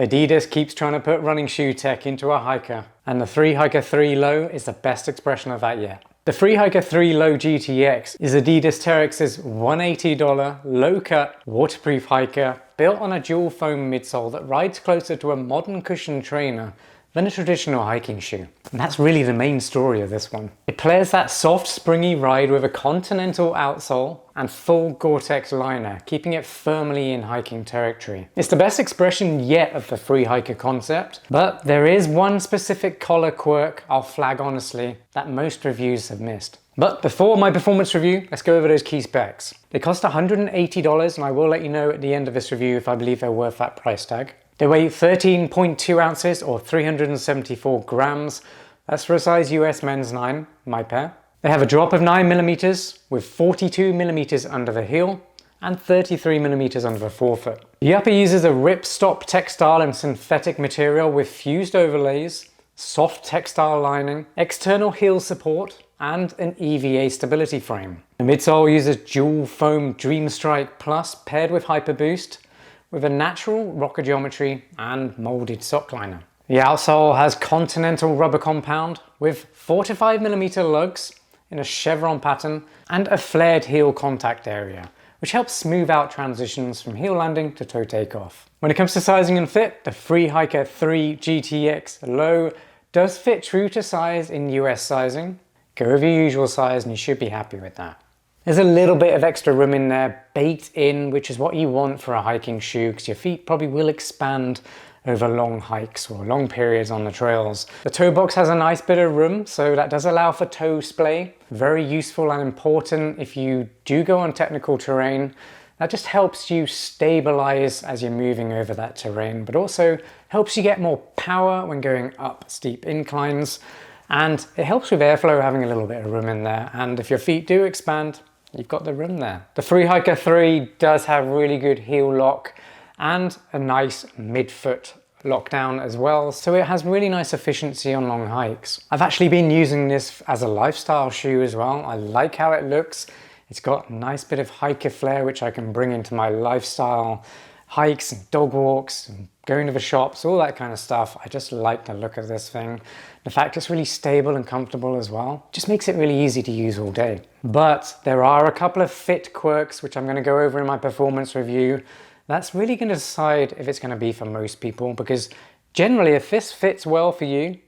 Adidas keeps trying to put running shoe tech into a hiker, and the Free Hiker 3 Low is the best expression of that yet. The Free Hiker 3 Low GTX is Adidas Terrex's $180 low-cut waterproof hiker built on a dual foam midsole that rides closer to a modern cushion trainer than a traditional hiking shoe. And that's really the main story of this one. It pairs that soft, springy ride with a Continental outsole and full GORE-TEX liner, keeping it firmly in hiking territory. It's the best expression yet of the free hiker concept, but there is one specific collar quirk I'll flag honestly that most reviews have missed. But before my performance review, let's go over those key specs. They cost $180, and I will let you know at the end of this review if I believe they're worth that price tag. They weigh 13.2 ounces or 374 grams. That's for a size US men's 9, my pair. They have a drop of 9mm with 42mm under the heel and 33mm under the forefoot. The upper uses a Ripstop textile and synthetic material with fused overlays, soft textile lining, external heel support, and an EVA stability frame. The midsole uses dual foam Dreamstrike Plus paired with Hyperboost, with a natural rocker geometry and molded sockliner. The outsole has Continental rubber compound with 4 to 5mm lugs in a chevron pattern and a flared heel contact area, which helps smooth out transitions from heel landing to toe takeoff. When it comes to sizing and fit, the Free Hiker 3 GTX Low does fit true to size in US sizing. Go with your usual size and you should be happy with that. There's a little bit of extra room in there baked in, which is what you want for a hiking shoe because your feet probably will expand over long hikes or long periods on the trails. The toe box has a nice bit of room, so that does allow for toe splay. Very useful and important if you do go on technical terrain. That just helps you stabilize as you're moving over that terrain, but also helps you get more power when going up steep inclines. And it helps with airflow having a little bit of room in there. And if your feet do expand, you've got the room there. The Free Hiker 3 does have really good heel lock and a nice midfoot lockdown as well. So it has really nice efficiency on long hikes. I've actually been using this as a lifestyle shoe as well. I like how it looks. It's got a nice bit of hiker flair, which I can bring into my lifestyle hikes and dog walks and going to the shops, all that kind of stuff. I just like the look of this thing. The fact it's really stable and comfortable as well just makes it really easy to use all day. But there are a couple of fit quirks which I'm going to go over in my performance review. That's really going to decide if it's going to be for most people, because generally if this fits well for you,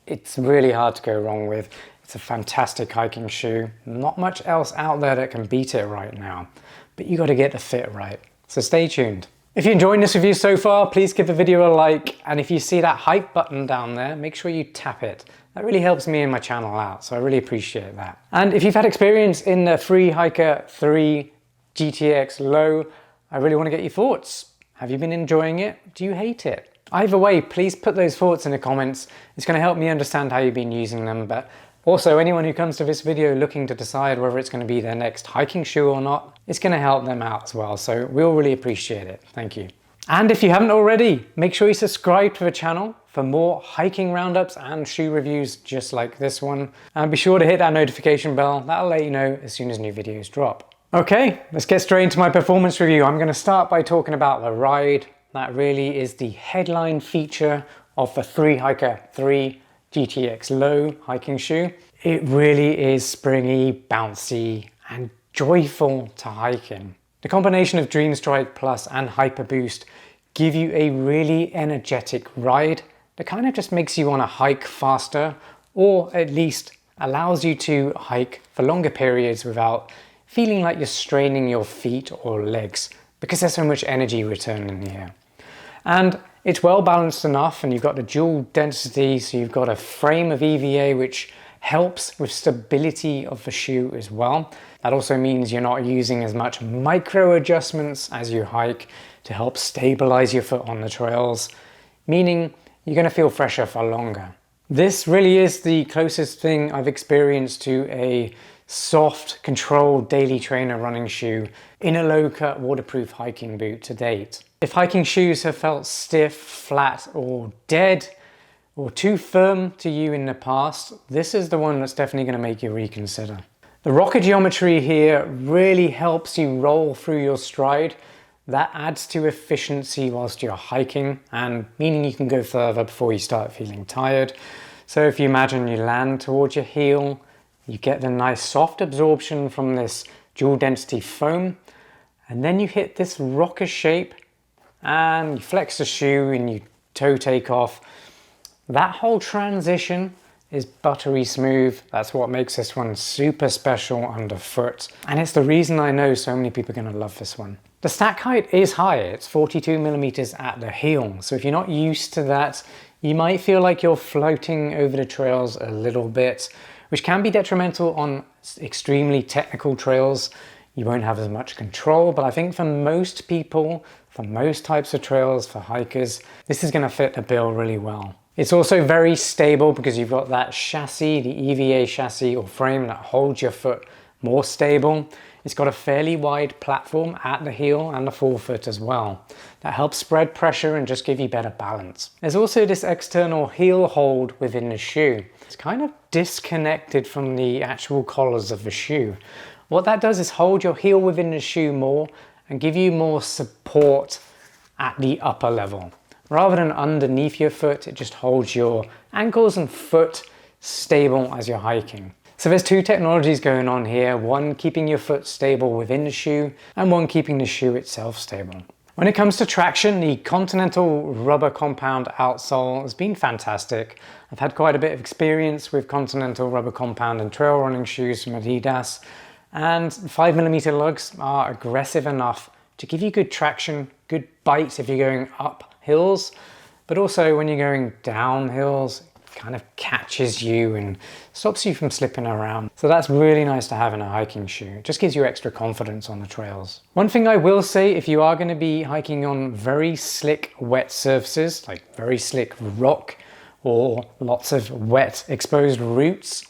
it's really hard to go wrong with. It's a fantastic hiking shoe. Not much else out there that can beat it right now, but you got to get the fit right. So stay tuned. If you're enjoying this review so far, please give the video a like, and if you see that hype button down there, make sure you tap it. That really helps me and my channel out, so I really appreciate that. And if you've had experience in the Free Hiker 3 GTX Low, I really want to get your thoughts. Have you been enjoying it? Do you hate it? Either way, please put those thoughts in the comments. It's going to help me understand how you've been using them, but also anyone who comes to this video looking to decide whether it's going to be their next hiking shoe or not, it's going to help them out as well. So we'll really appreciate it. Thank you. And if you haven't already, make sure you subscribe to the channel for more hiking roundups and shoe reviews just like this one. And be sure to hit that notification bell. That'll let you know as soon as new videos drop. Okay, let's get straight into my performance review. I'm going to start by talking about the ride. That really is the headline feature of the Free Hiker 3 GTX Low hiking shoe. It really is springy, bouncy, and joyful to hike in. The combination of Dreamstrike Plus and Hyperboost give you a really energetic ride that kind of just makes you want to hike faster, or at least allows you to hike for longer periods without feeling like you're straining your feet or legs because there's so much energy return in here. And it's well balanced enough, and you've got the dual density, so you've got a frame of EVA which helps with stability of the shoe as well. That also means you're not using as much micro adjustments as you hike to help stabilize your foot on the trails, meaning you're going to feel fresher for longer. This really is the closest thing I've experienced to a soft, controlled daily trainer running shoe in a low-cut waterproof hiking boot to date. If hiking shoes have felt stiff, flat, or dead, or too firm to you in the past, this is the one that's definitely going to make you reconsider. The rocker geometry here really helps you roll through your stride That adds to efficiency whilst you're hiking, and meaning you can go further before you start feeling tired. So if you imagine you land towards your heel, you get the nice soft absorption from this dual density foam, and then you hit this rocker shape and you flex the shoe and you toe take off. That whole transition is buttery smooth. That's what makes this one super special underfoot. And it's the reason I know so many people are going to love this one. The stack height is high. It's 42 millimeters at the heel. So if you're not used to that, you might feel like you're floating over the trails a little bit, which can be detrimental on extremely technical trails. You won't have as much control, but I think for most people, for most types of trails, for hikers, this is going to fit the bill really well. It's also very stable because you've got that chassis, the EVA chassis or frame that holds your foot more stable. It's got a fairly wide platform at the heel and the forefoot as well. That helps spread pressure and just give you better balance. There's also this external heel hold within the shoe. It's kind of disconnected from the actual collars of the shoe. What that does is hold your heel within the shoe more and give you more support at the upper level. Rather than underneath your foot, it just holds your ankles and foot stable as you're hiking. So there's two technologies going on here, one keeping your foot stable within the shoe and one keeping the shoe itself stable. When it comes to traction, the Continental rubber compound outsole has been fantastic. I've had quite a bit of experience with Continental rubber compound and trail running shoes from Adidas, and 5mm lugs are aggressive enough to give you good traction, good bite if you're going up hills, but also when you're going down hills, it kind of catches you and stops you from slipping around. So that's really nice to have in a hiking shoe. It just gives you extra confidence on the trails. One thing I will say, if you are going to be hiking on very slick wet surfaces, like very slick rock or lots of wet exposed roots,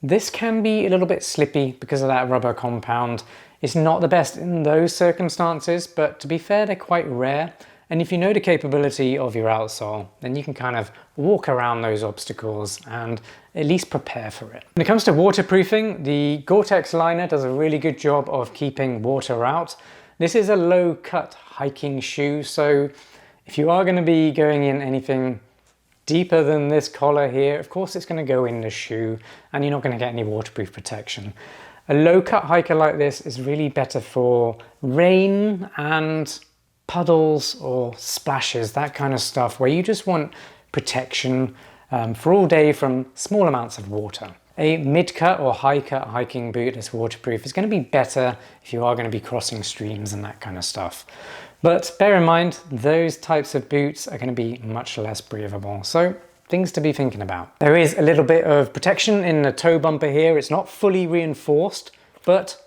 this can be a little bit slippy because of that rubber compound. It's not the best in those circumstances, but to be fair, they're quite rare. And if you know the capability of your outsole, then you can kind of walk around those obstacles and at least prepare for it. When it comes to waterproofing, the GORE-TEX liner does a really good job of keeping water out. This is a low-cut hiking shoe, so if you are going to be going in anything deeper than this collar here, of course it's going to go in the shoe and you're not going to get any waterproof protection. A low-cut hiker like this is really better for rain and puddles or splashes, that kind of stuff, where you just want protection for all day from small amounts of water. A mid-cut or high-cut hiking boot that's waterproof is going to be better if you are going to be crossing streams and that kind of stuff. But bear in mind, those types of boots are going to be much less breathable. So things to be thinking about. There is a little bit of protection in the toe bumper here. It's not fully reinforced, but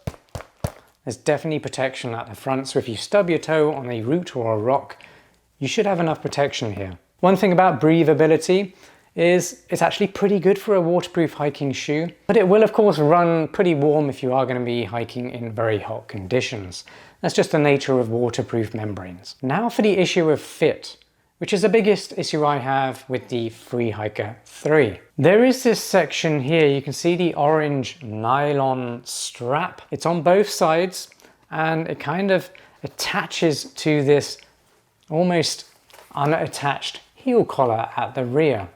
there's definitely protection at the front. So if you stub your toe on a root or a rock, you should have enough protection here. One thing about breathability is it's actually pretty good for a waterproof hiking shoe, but it will of course run pretty warm if you are going to be hiking in very hot conditions. That's just the nature of waterproof membranes. Now for the issue of fit, which is the biggest issue I have with the FreeHiker 3. There is this section here, you can see the orange nylon strap. It's on both sides and it kind of attaches to this almost unattached heel collar at the rear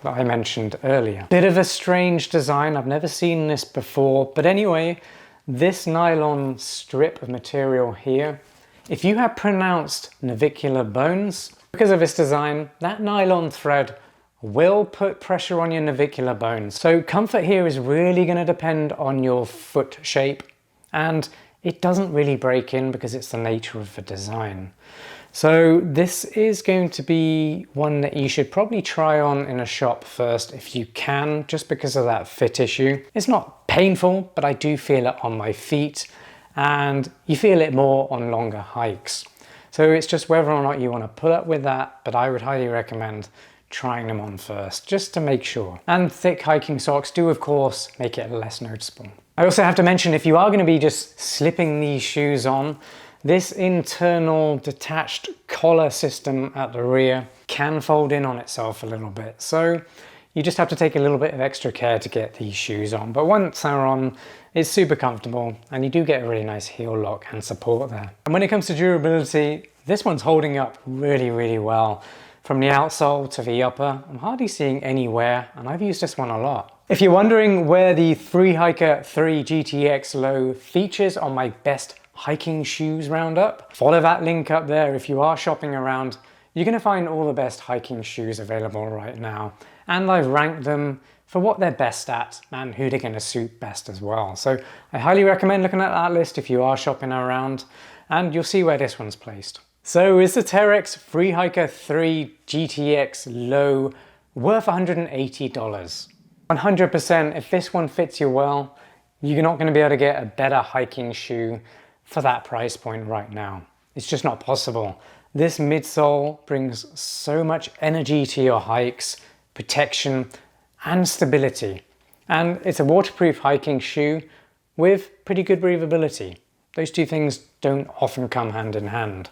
that I mentioned earlier. Bit of a strange design, I've never seen this before, but anyway, this nylon strip of material here, if you have pronounced navicular bones, because of this design, that nylon thread will put pressure on your navicular bones. So comfort here is really going to depend on your foot shape, and it doesn't really break in because it's the nature of the design. So this is going to be one that you should probably try on in a shop first if you can, just because of that fit issue. It's not painful, but I do feel it on my feet, and you feel it more on longer hikes. So it's just whether or not you want to put up with that, but I would highly recommend trying them on first, just to make sure. And thick hiking socks do of course make it less noticeable. I also have to mention, if you are going to be just slipping these shoes on, this internal detached collar system at the rear can fold in on itself a little bit. So You just have to take a little bit of extra care to get these shoes on, but once they're on, it's super comfortable and you do get a really nice heel lock and support there. And when it comes to durability, this one's holding up really, really well. From the outsole to the upper, I'm hardly seeing any wear, and I've used this one a lot. If you're wondering where the 3Hiker 3 GTX Low features on my best hiking shoes roundup, follow that link up there. If you are shopping around, you're going to find all the best hiking shoes available right now. And I've ranked them for what they're best at and who they're going to suit best as well. So I highly recommend looking at that list if you are shopping around, and you'll see where this one's placed. So is the Terrex 3Hiker 3 GTX Low worth $180? 100%, if this one fits you well, you're not going to be able to get a better hiking shoe for that price point right now. It's just not possible. This midsole brings so much energy to your hikes, protection and stability. And it's a waterproof hiking shoe with pretty good breathability. Those two things don't often come hand in hand.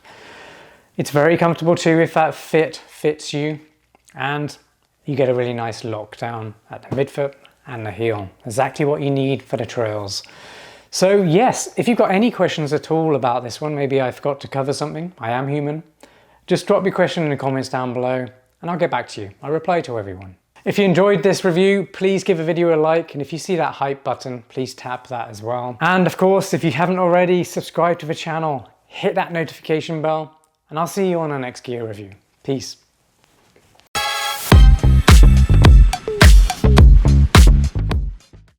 It's very comfortable too if that fit fits you, and you get a really nice lockdown at the midfoot and the heel. Exactly what you need for the trails. So yes, if you've got any questions at all about this one, maybe I forgot to cover something, I am human, just drop your question in the comments down below and I'll get back to you. I reply to everyone. If you enjoyed this review, please give the video a like, and if you see that hype button, please tap that as well. And of course, if you haven't already, subscribe to the channel, hit that notification bell, and I'll see you on the next gear review. Peace.